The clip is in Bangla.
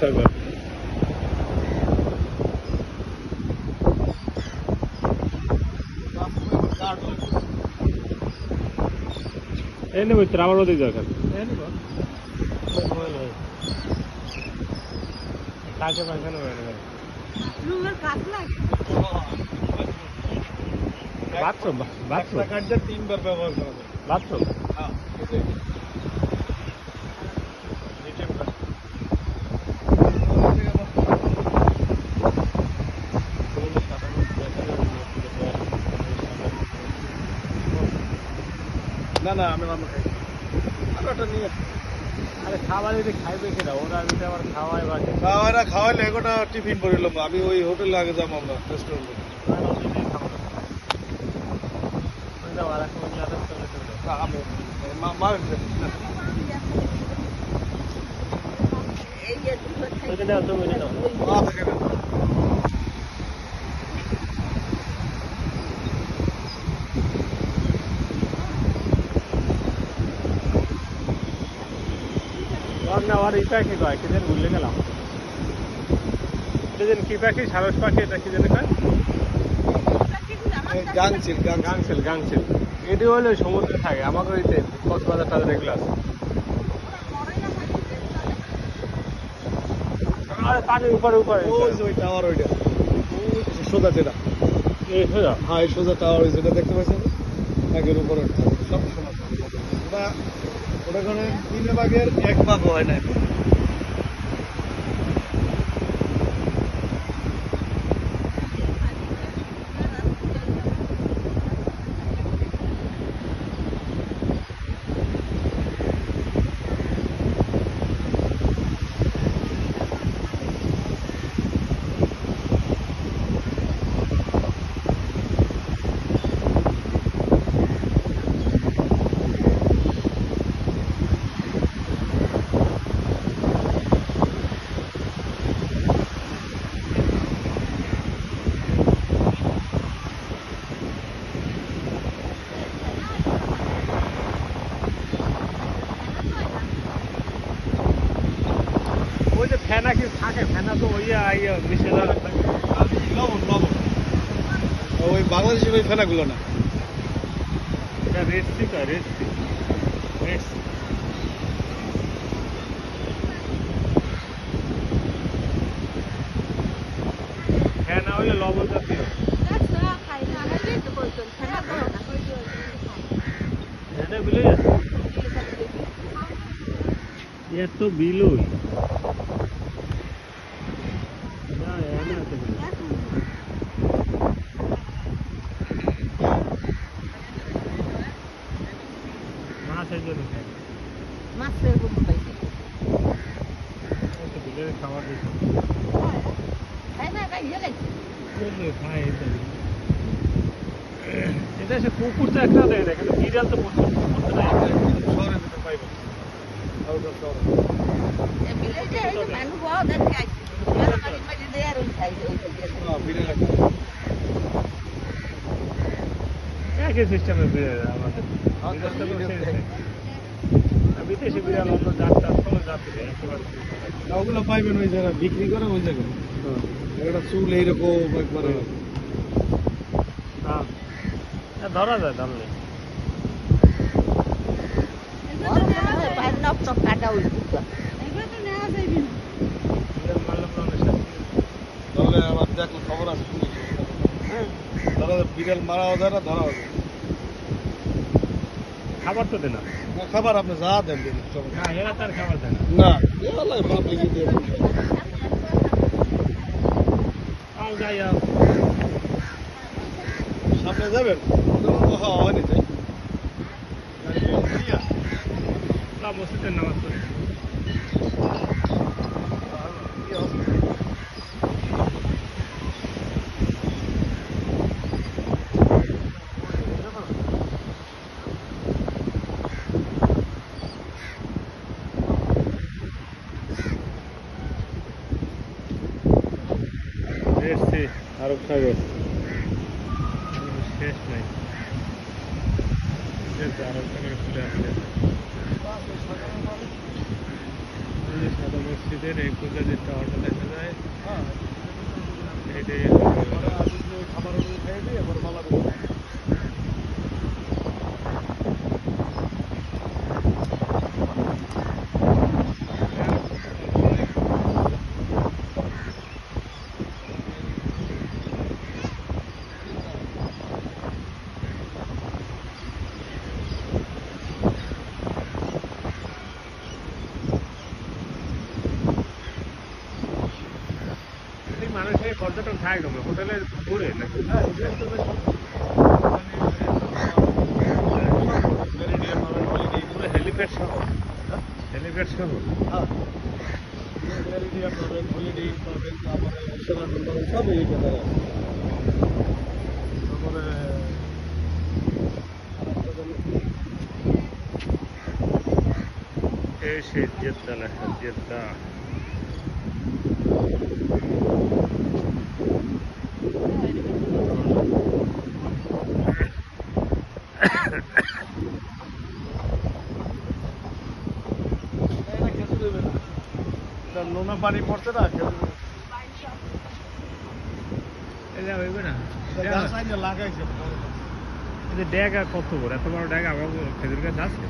সাগর। এই নেব আমার ওদিক দরকার কাছে পাখানো বাথরুম বাথরুম তিনবার ব্যবহার করা যায় বাথরুম। না না আমি খাই নিয়ে আরে খাবার যদি খাইবে কিনা ওরা যদি আবার খাওয়াই বাকি খাওয়াইরা খাওয়াইলে এগোটা টিফিন করে নিলাম আমি ওই হোটেলে আগে যাবো আমরা রেস্টুরেন্টে और ई पाखी कय कि दिन भूले गेलाम दिन की पाखी সারস পাখি এটা কি জানি কয় গাংচিল গাংচিল গাংচিল এটি হলো সমুদ্রে থাকে আমাদের ওইতে কক্সবাজার টাজার এগুলো আছে আরে পানির উপরে উপরে ওই টাওয়ার ওইটা সোজা যেটা এই সোজা হ্যাঁ এই সোজা টাওয়ার যেটা দেখতে পাচ্ছেন আগের উপরে সব সময় ওটা ওটা কোন 3 ভাগের 1 ভাগ হয় না ফেনা কি থাকে ফেনা তো মিশে লবণ লবণ ওই বাংলাদেশের ওই ফেনাগুলো না এটা রেস্টি রেস্টি ফেনা হইলে লবণ জাতীয় এটা বিলই আছে এত বিলই খাবার এটা সে পুকুর তো একটা দেয় কিন্তু বিড়াল তো শহরের ভিতরে পাইব একই সিস্টেমের আমাদের বিদেশি বিড়াল অন্য জাতটা কোনো জাতিতে ওগুলো পাইবেন ওই যারা বিক্রি করে ওই জায়গায় একটা চুল এইরকম একবারে হ্যাঁ ধরা যায় ধরলে ধরলে আবার দেখো খবর আছে ধরা বিড়াল মারাও যায় না ধরাও যায় খাবার তো দেনা খাবার আপনি যা দেন না এরা তার খাবার দেন না পাবলিক দিয়ে যাই সামনে যাবেন হয়নি তাই মসজিদের নামাজ পড়ে আরব সাগর শেষ নাই আরব সাগরে চলে আসলে সাদা মসজিদের এই পূজা যে টাওয়ারটা দেখা যায় এটাই খাবার খেয়ে দিই এবার মালা দেবো। মানুষের পর্যটন থাকে কেমন হোটেলের ঘুরে নাকি হেলিপ্যাড সহ হেলিপ্যাড সহ সব এই কথা এই সে জেদ্দা লেখা জেদ্দা নোনা পানি পড়ছে না এটা হইবে না লাগাইছে ড্যাগ আর কত বড় এত বড় ড্যাগ আমার খেজুর গাছ আছে